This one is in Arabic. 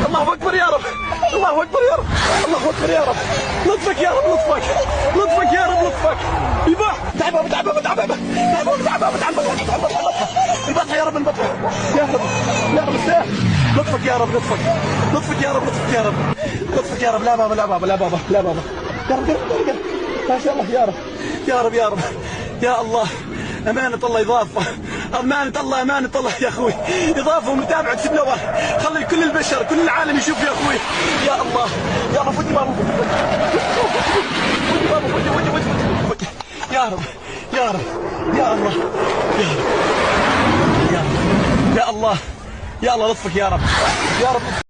الله اكبر يا رب، الله اكبر يا رب، الله اكبر يا رب، لطفك يا رب، لطفك، لطفك يا رب، لطفك. يبا تعبها تعبها تعبها تعبها تعبها تعبها البطح يا رب، البطح يا رب، يا رب استاهل. لطفك يا رب، لطفك، لطفك يا رب، لطفك يا رب، لطفك يا رب. لا بابا، لا بابا، لا بابا، لا بابا يا رب، يا رب ما شاء الله يا رب، يا رب، يا رب، يا الله. أمانة الله إضافة، أمانة الله، أمانة الله يا أخوي، إضافة ومتابعة سبلوة، خلي كل البشر كل العالم يشوف يا أخوي. يا الله يا رب، فوتي بابا، فوتي بابا، فوتي يا رب، يا رب، يا الله، يا رب، يا رب، يا الله، يا الله لطفك يا رب، يا رب.